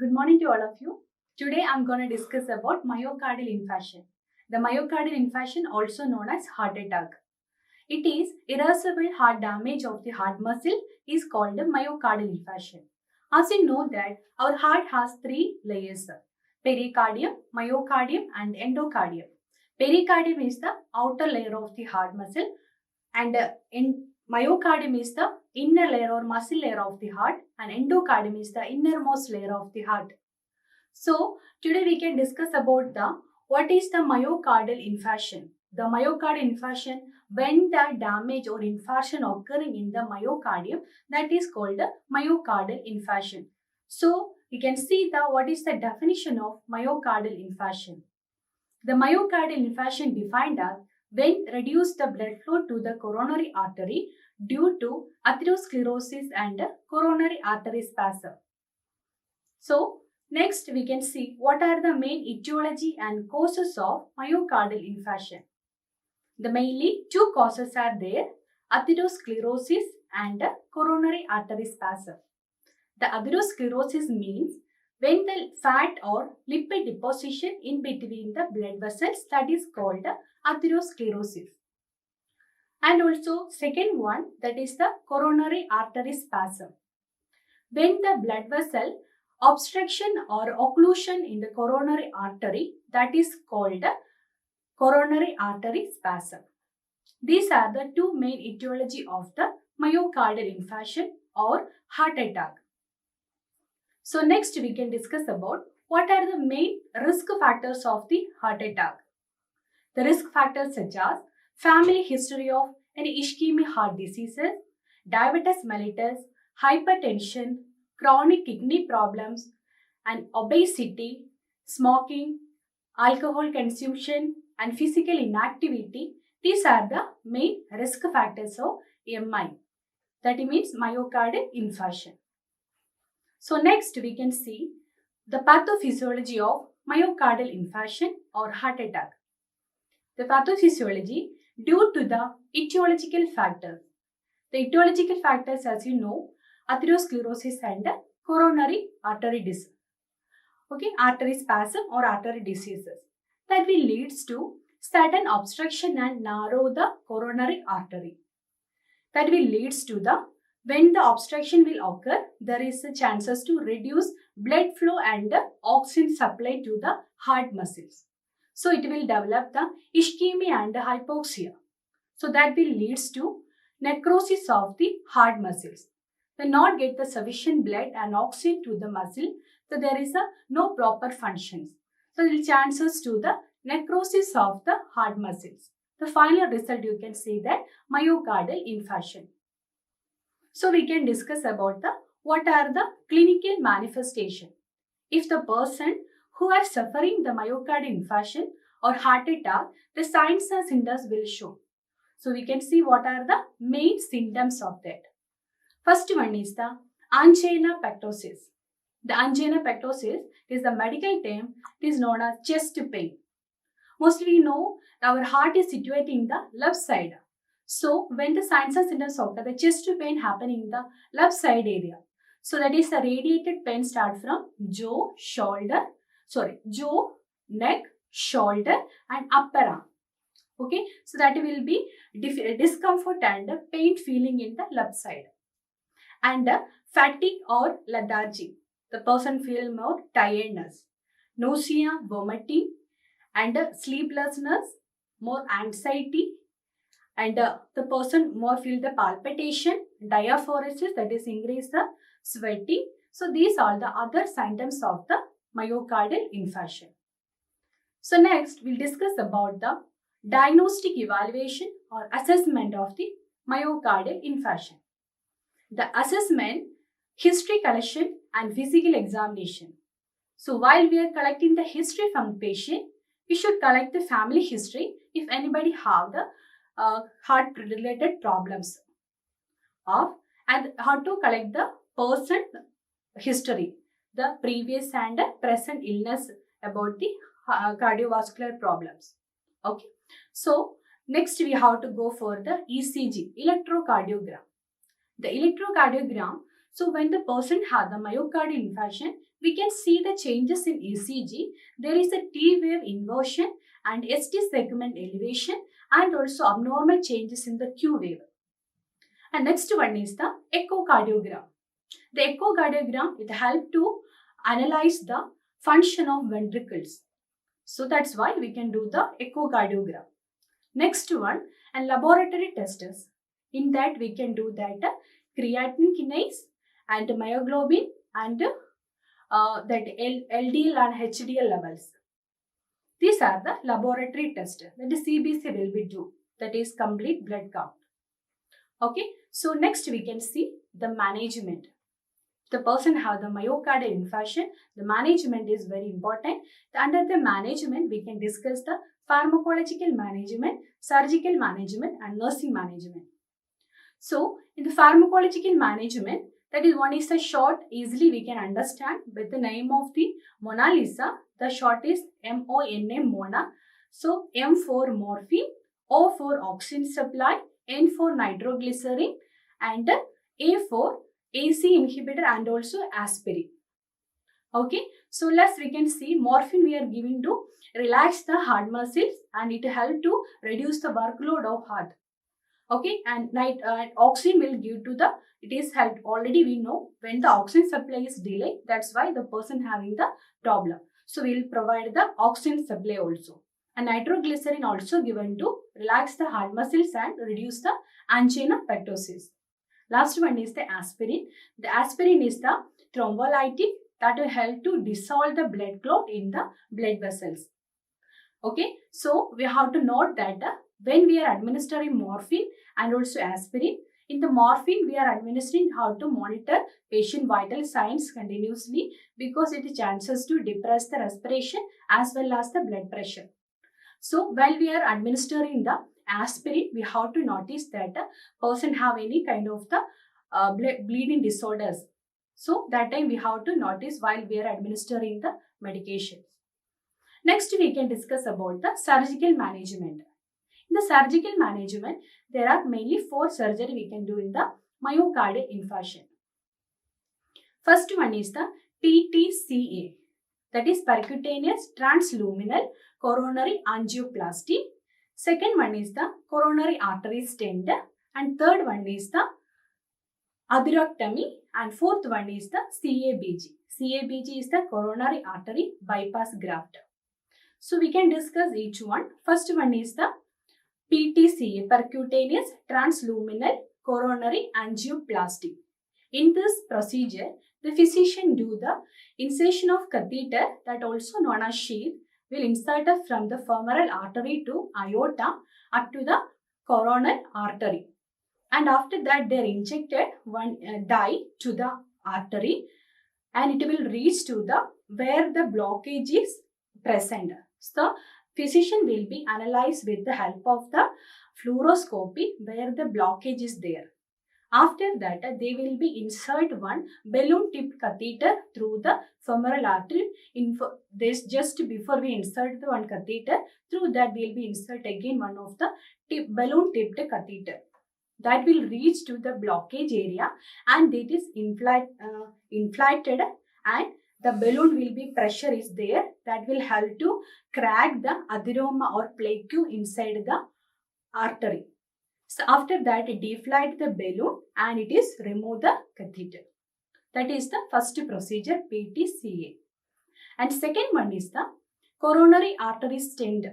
Good morning to all of you. Today I'm going to discuss about myocardial infarction. The myocardial infarction, also known as heart attack. It is irreversible heart damage of the heart muscle is called the myocardial infarction. As you know that our heart has three layers: pericardium, myocardium and endocardium. Pericardium is the outer layer of the heart muscle and myocardium is the inner layer or muscle layer of the heart and endocardium is the innermost layer of the heart. So today we can discuss about the what is the myocardial infarction. The myocardial infarction, when the damage or infarction occurring in the myocardium, that is called the myocardial infarction. So you can see the what is the definition of myocardial infarction. The myocardial infarction defined as when reduce the blood flow to the coronary artery due to atherosclerosis and coronary artery spasm. So next we can see what are the main etiology and causes of myocardial infarction. The mainly two causes are there: atherosclerosis and coronary artery spasm. The atherosclerosis means when the fat or lipid deposition in between the blood vessels, that is called atherosclerosis. And also second one, that is the coronary artery spasm. When the blood vessel obstruction or occlusion in the coronary artery, that is called coronary artery spasm. These are the two main etiology of the myocardial infarction or heart attack. So next we can discuss about what are the main risk factors of the heart attack. The risk factors such as family history of any ischemic heart diseases, diabetes mellitus, hypertension, chronic kidney problems, and obesity, smoking, alcohol consumption, and physical inactivity. These are the main risk factors of MI. That means myocardial infarction. So next we can see the pathophysiology of myocardial infarction or heart attack. The pathophysiology due to the etiological factors. The etiological factors, as you know, atherosclerosis and coronary artery disease. Artery spasm or artery diseases that will leads to sudden obstruction and narrow the coronary artery. That will leads to the when the obstruction will occur, there is a chances to reduce blood flow and oxygen supply to the heart muscles. So it will develop the ischemia and hypoxia. So that will leads to necrosis of the heart muscles. When not get the sufficient blood and oxygen to the muscle, so there is no proper functions. So the chances to the necrosis of the heart muscles. The final result you can see that myocardial infarction. So we can discuss about the what are the clinical manifestation. If the person who are suffering the myocardial infarction or heart attack, the signs and symptoms will show. So we can see what are the main symptoms of that. First one is the angina pectoris. The angina pectoris is the medical term. It is known as chest pain. Mostly we know our heart is situated in the left side. So when the signs and symptoms occur, the chest pain happening in the left side area. So that is the radiated pain start from jaw, neck, shoulder and upper arm. Okay, so that will be discomfort and pain feeling in the left side. And fatigue or lethargy. The person feel more tiredness, nausea, vomiting and sleeplessness, more anxiety, and the person more feel the palpitation, diaphoresis, that is increase the sweating. So these are the other symptoms of the myocardial infarction. So next we'll discuss about the diagnostic evaluation or assessment of the myocardial infarction. The assessment, history collection and physical examination. So while we are collecting the history from the patient, we should collect the family history if anybody have the heart related problems and how to collect the person history, the previous and present illness about the cardiovascular problems. Okay, so next we have to go for the ECG, electrocardiogram. The electrocardiogram So when the person has the myocardial infarction, we can see the changes in ECG. There is a T wave inversion and ST segment elevation and also abnormal changes in the Q wave. And next one is the echocardiogram. The echocardiogram, it helps to analyze the function of ventricles. So that's why we can do the echocardiogram. Next one, and laboratory tests. In that we can do that creatine kinase and myoglobin and that LDL and HDL levels. These are the laboratory tests that the CBC will be do. That is complete blood count. Okay, so next we can see the management. The person have the myocardial infarction, the management is very important. Under the management, we can discuss the pharmacological management, surgical management and nursing management. So, in the pharmacological management, that is one is a short, easily we can understand with the name of the Mona Lisa. The short is MONA, Mona. So, M for morphine, O for oxygen supply, N for nitroglycerin and A for AC inhibitor and also aspirin. Okay, so let's we can see morphine we are giving to relax the heart muscles and it help to reduce the workload of heart. Okay, and oxygen will give to the, it is helped already we know when the oxygen supply is delayed, that's why the person having the problem. So we will provide the oxygen supply also. And nitroglycerin also given to relax the heart muscles and reduce the angina pectoris. Last one is the aspirin. The aspirin is the thrombolytic that will help to dissolve the blood clot in the blood vessels. Okay, so we have to note that when we are administering morphine and also aspirin, in the morphine we are administering how to monitor patient vital signs continuously because it is chances to depress the respiration as well as the blood pressure. So while we are administering the aspirin, we have to notice that a person have any kind of the bleeding disorders. So that time we have to notice while we are administering the medications. Next we can discuss about the surgical management. In the surgical management, there are mainly 4 surgery we can do in the myocardial infarction. First one is the PTCA, that is percutaneous transluminal coronary angioplasty. Second one is the coronary artery stent and third one is the atherectomy and fourth one is the CABG. CABG is the coronary artery bypass graft. So we can discuss each one. First one is the PTCA, percutaneous transluminal coronary angioplasty. In this procedure, the physician do the insertion of catheter, that also known as sheath, will insert from the femoral artery to aorta up to the coronal artery. And after that, they are injected one dye to the artery and it will reach to the where the blockage is present. So, physician will be analyzed with the help of the fluoroscopy where the blockage is there. After that, they will be insert one balloon tipped catheter through the femoral artery. This just before we insert the one catheter, through that we will be insert again one of the balloon tipped catheter. That will reach to the blockage area and it is inflated and the balloon will be pressure is there that will help to crack the atheroма or plaque inside the artery. So after that, deflate the balloon and it is remove the catheter. That is the first procedure, PTCA. And second one is the coronary artery stent.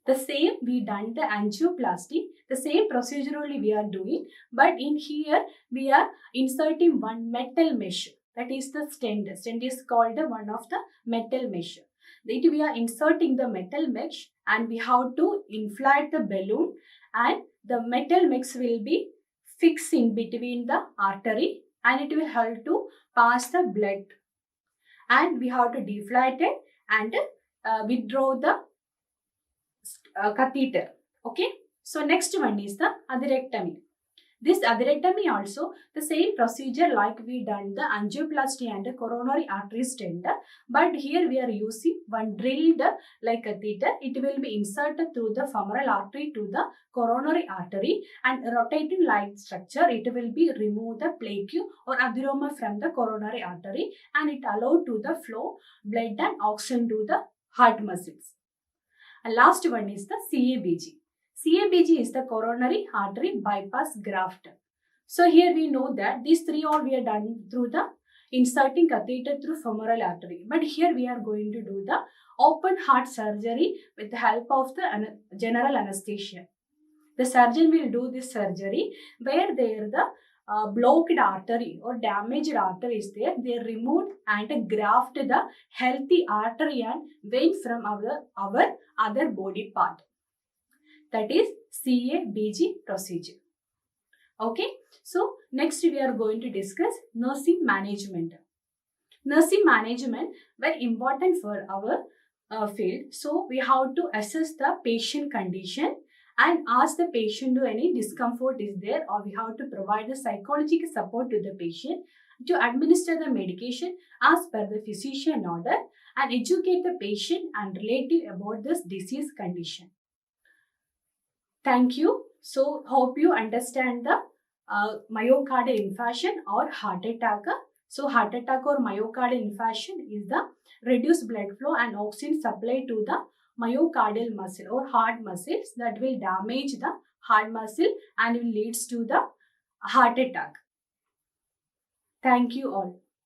The same we done the angioplasty, the same procedure only we are doing, but in here we are inserting one metal mesh. That is the stent. Stent is called the one of the metal mesh. That we are inserting the metal mesh and we have to inflate the balloon and the metal mix will be fixed in between the artery and it will help to pass the blood. And we have to deflate it and withdraw the catheter. Okay. So next one is the atherectomy. This atherectomy also the same procedure like we done the angioplasty and the coronary artery stent, but here we are using one drilled like catheter. It will be inserted through the femoral artery to the coronary artery, and rotating light structure, it will be remove the plaque or adenoma from the coronary artery, and it allow to the flow blood and oxygen to the heart muscles. And last one is the CABG. CABG is the coronary artery bypass graft. So here we know that these three all we are done through the inserting catheter through femoral artery. But here we are going to do the open heart surgery with the help of the general anesthesia. The surgeon will do this surgery where there the blocked artery or damaged artery is there. They remove and graft the healthy artery and vein from our other body part. That is CABG procedure. Okay, so next we are going to discuss nursing management. Nursing management very important for our field. So we have to assess the patient condition and ask the patient do any discomfort is there, or we have to provide the psychological support to the patient to administer the medication as per the physician order and educate the patient and relative about this disease condition. Thank you. So hope you understand the myocardial infarction or heart attack. So heart attack or myocardial infarction is the reduced blood flow and oxygen supply to the myocardial muscle or heart muscles that will damage the heart muscle and will leads to the heart attack. Thank you all.